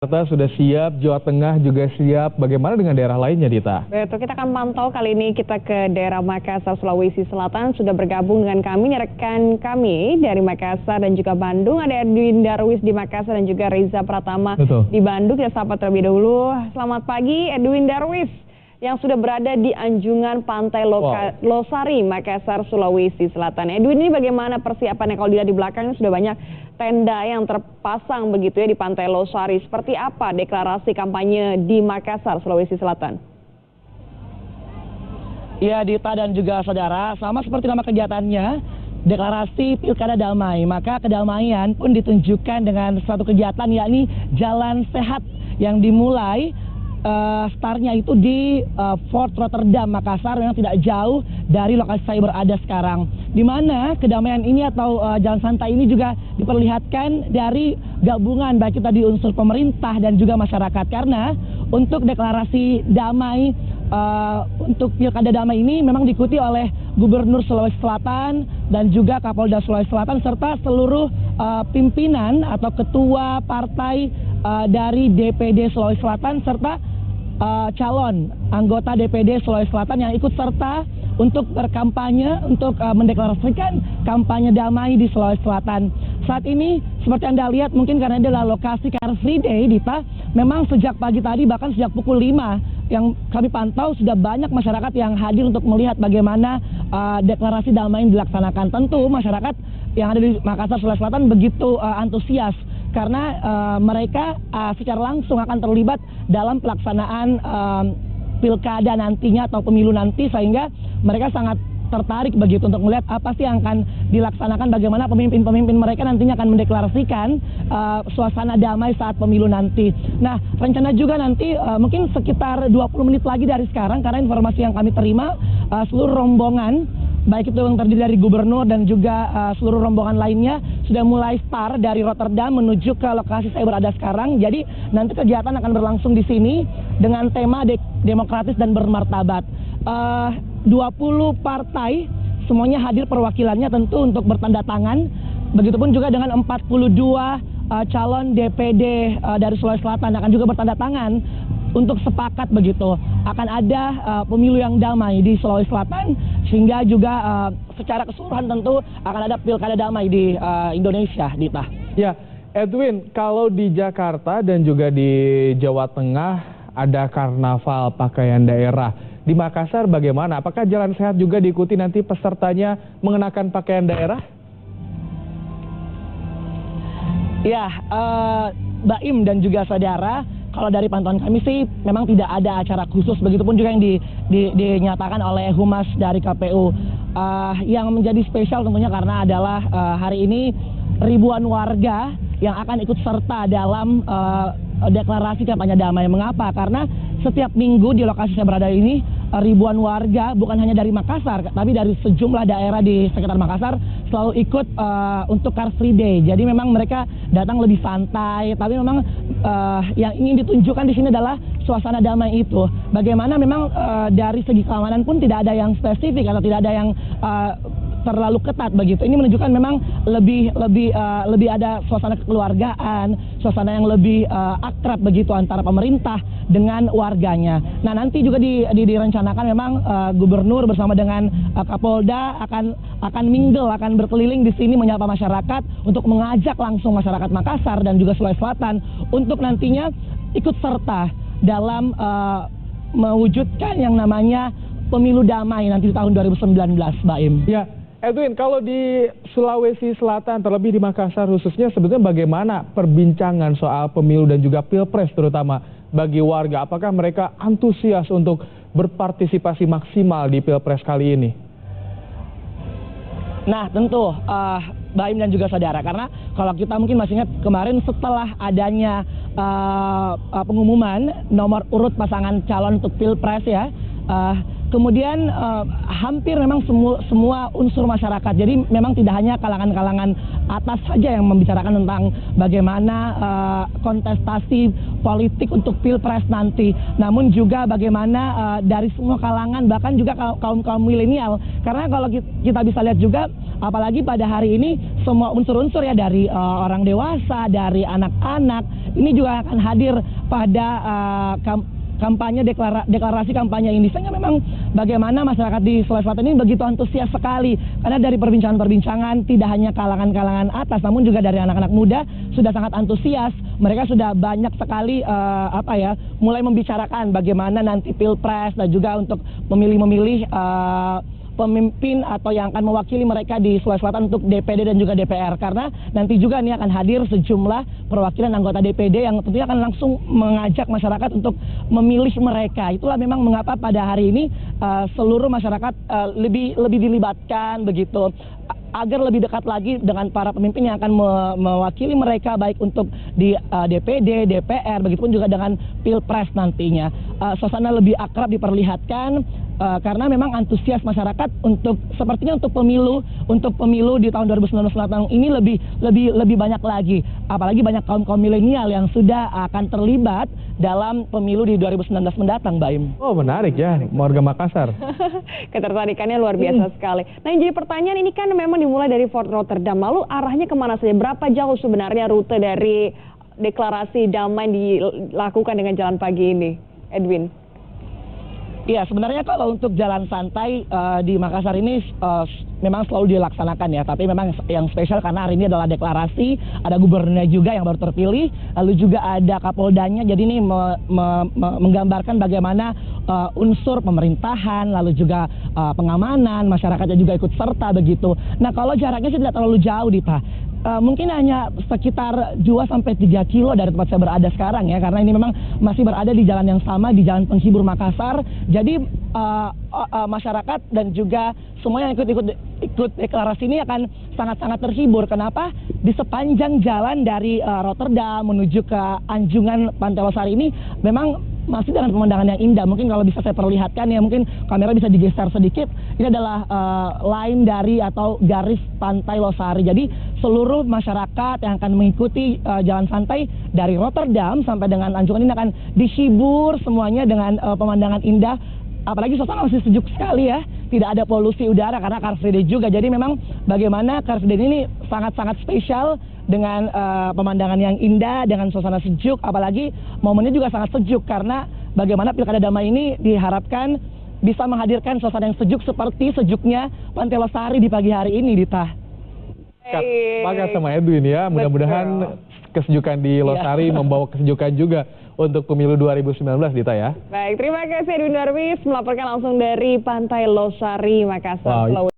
Jakarta sudah siap, Jawa Tengah juga siap. Bagaimana dengan daerah lainnya, Dita? Betul, kita akan pantau kali ini kita ke daerah Makassar, Sulawesi Selatan. Sudah bergabung dengan kami, rekan kami dari Makassar dan juga Bandung. Ada Edwin Darwis di Makassar dan juga Reza Pratama di Bandung. Kita sapa terlebih dahulu. Selamat pagi Edwin Darwis yang sudah berada di anjungan Pantai Losari, Makassar, Sulawesi Selatan. Edwin, ini bagaimana persiapannya? Kalau dilihat di belakangnya sudah banyak tenda yang terpasang begitu ya di Pantai Losari. Seperti apa deklarasi kampanye di Makassar, Sulawesi Selatan? Ya, Dita dan juga saudara, sama seperti nama kegiatannya, deklarasi Pilkada Damai. Maka kedamaian pun ditunjukkan dengan suatu kegiatan, yakni Jalan Sehat yang dimulai startnya itu di Fort Rotterdam, Makassar, yang tidak jauh dari lokasi saya berada sekarang. Di mana kedamaian ini atau jalan santai ini juga diperlihatkan dari gabungan baik itu tadi unsur pemerintah dan juga masyarakat. Karena untuk deklarasi damai, untuk Pilkada Damai ini memang diikuti oleh Gubernur Sulawesi Selatan dan juga Kapolda Sulawesi Selatan serta seluruh pimpinan atau ketua partai dari DPD Sulawesi Selatan serta calon anggota DPD Sulawesi Selatan yang ikut serta untuk berkampanye, untuk mendeklarasikan kampanye damai di Sulawesi Selatan. Saat ini seperti Anda lihat, mungkin karena ini adalah lokasi Car Free Day, Dita, memang sejak pagi tadi bahkan sejak pukul 5 yang kami pantau sudah banyak masyarakat yang hadir untuk melihat bagaimana deklarasi damai yang dilaksanakan. Tentu masyarakat yang ada di Makassar, Sulawesi Selatan begitu antusias karena mereka secara langsung akan terlibat dalam pelaksanaan pilkada nantinya atau pemilu nanti, sehingga mereka sangat tertarik begitu untuk melihat apa sih yang akan dilaksanakan, bagaimana pemimpin-pemimpin mereka nantinya akan mendeklarasikan suasana damai saat pemilu nanti. Nah, rencana juga nanti mungkin sekitar 20 menit lagi dari sekarang, karena informasi yang kami terima seluruh rombongan baik itu yang terdiri dari gubernur dan juga seluruh rombongan lainnya sudah mulai start dari Rotterdam menuju ke lokasi saya berada sekarang. Jadi nanti kegiatan akan berlangsung di sini dengan tema demokratis dan bermartabat. 20 partai semuanya hadir perwakilannya tentu untuk bertanda tangan. Begitupun juga dengan 42 calon DPD dari Sulawesi Selatan akan juga bertanda tangan untuk sepakat begitu akan ada pemilu yang damai di Sulawesi Selatan, sehingga juga secara keseluruhan tentu akan ada pilkada damai di Indonesia, Dita. Ya, Edwin, kalau di Jakarta dan juga di Jawa Tengah ada karnaval pakaian daerah. Di Makassar bagaimana? Apakah jalan sehat juga diikuti nanti pesertanya mengenakan pakaian daerah? Ya, Baim dan juga saudara, kalau dari pantauan kami sih memang tidak ada acara khusus, begitupun juga yang dinyatakan oleh Humas dari KPU. Yang menjadi spesial tentunya karena adalah hari ini ribuan warga yang akan ikut serta dalam deklarasi kampanye damai. Mengapa? Karena setiap minggu di lokasi saya berada ini ribuan warga bukan hanya dari Makassar tapi dari sejumlah daerah di sekitar Makassar selalu ikut untuk Car Free Day. Jadi memang mereka datang lebih santai, tapi memang yang ingin ditunjukkan di sini adalah suasana damai itu. Bagaimana memang dari segi keamanan pun tidak ada yang spesifik atau tidak ada yang terlalu ketat begitu. Ini menunjukkan memang lebih ada suasana kekeluargaan, suasana yang lebih akrab begitu antara pemerintah dengan warganya. Nah, nanti juga direncanakan memang gubernur bersama dengan Kapolda akan mingle, akan berkeliling di sini menyapa masyarakat untuk mengajak langsung masyarakat Makassar dan juga Sulawesi Selatan untuk nantinya ikut serta dalam mewujudkan yang namanya pemilu damai nanti di tahun 2019, Baim. Ya, Edwin, kalau di Sulawesi Selatan, terlebih di Makassar khususnya, sebetulnya bagaimana perbincangan soal pemilu dan juga pilpres terutama bagi warga? Apakah mereka antusias untuk berpartisipasi maksimal di pilpres kali ini? Nah, tentu Baim dan juga saudara, karena kalau kita mungkin masih ingat kemarin setelah adanya pengumuman nomor urut pasangan calon untuk pilpres ya, kemudian hampir memang semua unsur masyarakat, jadi memang tidak hanya kalangan-kalangan atas saja yang membicarakan tentang bagaimana kontestasi politik untuk pilpres nanti, namun juga bagaimana dari semua kalangan, bahkan juga kaum milenial. Karena kalau kita bisa lihat juga, apalagi pada hari ini semua unsur-unsur ya, dari orang dewasa, dari anak-anak, ini juga akan hadir pada kampanye deklarasi kampanye ini. Sehingga memang bagaimana masyarakat di Sulawesi Selatan ini begitu antusias sekali, karena dari perbincangan-perbincangan tidak hanya kalangan-kalangan atas, namun juga dari anak-anak muda sudah sangat antusias. Mereka sudah banyak sekali mulai membicarakan bagaimana nanti Pilpres dan juga untuk memilih pemimpin atau yang akan mewakili mereka di Sulawesi Selatan untuk DPD dan juga DPR, karena nanti juga nih akan hadir sejumlah perwakilan anggota DPD yang tentunya akan langsung mengajak masyarakat untuk memilih mereka. Itulah memang mengapa pada hari ini seluruh masyarakat lebih dilibatkan begitu, agar lebih dekat lagi dengan para pemimpin yang akan mewakili mereka, baik untuk di DPD, DPR, begitupun juga dengan Pilpres nantinya. Suasana lebih akrab diperlihatkan karena memang antusias masyarakat sepertinya untuk pemilu di tahun 2019 ini lebih banyak lagi, apalagi banyak kaum milenial yang sudah akan terlibat dalam pemilu di 2019 mendatang, Mbak Im. Oh, menarik ya, warga Makassar. Ketertarikannya luar biasa sekali. Nah, yang jadi pertanyaan, ini kan memang dimulai dari Fort Rotterdam, lalu arahnya kemana saja? Berapa jauh sebenarnya rute dari deklarasi damai dilakukan dengan jalan pagi ini, Edwin? Iya, sebenarnya kalau untuk jalan santai di Makassar ini memang selalu dilaksanakan ya, tapi memang yang spesial karena hari ini adalah deklarasi, ada gubernurnya juga yang baru terpilih, lalu juga ada Kapoldanya, jadi ini menggambarkan bagaimana unsur pemerintahan, lalu juga pengamanan, masyarakatnya juga ikut serta begitu. Nah, kalau jaraknya sih tidak terlalu jauh, Dita. Mungkin hanya sekitar 2-3 kilo dari tempat saya berada sekarang ya, karena ini memang masih berada di jalan yang sama, di Jalan Penghibur Makassar. Jadi masyarakat dan juga semua yang ikut deklarasi ini akan sangat-sangat terhibur. Kenapa? Di sepanjang jalan dari Rotterdam menuju ke Anjungan Pantai Losari ini memang masih dengan pemandangan yang indah. Mungkin kalau bisa saya perlihatkan ya, mungkin kamera bisa digeser sedikit. Ini adalah line dari atau garis Pantai Losari. Jadi seluruh masyarakat yang akan mengikuti jalan santai dari Rotterdam sampai dengan Anjungan ini akan dihibur semuanya dengan pemandangan indah. Apalagi suasana masih sejuk sekali ya, tidak ada polusi udara karena Car Free Day juga. Jadi memang bagaimana Car Free Day ini sangat-sangat spesial dengan pemandangan yang indah, dengan suasana sejuk, apalagi momennya juga sangat sejuk karena bagaimana Pilkada Damai ini diharapkan bisa menghadirkan suasana yang sejuk seperti sejuknya Pantai Losari di pagi hari ini, Dita. Semangat sama Edwin ya, mudah-mudahan kesejukan di Losari membawa kesejukan juga untuk pemilu 2019, Dita ya. Baik, terima kasih Edwin Darwis melaporkan langsung dari Pantai Losari, Makassar, Sulawesi.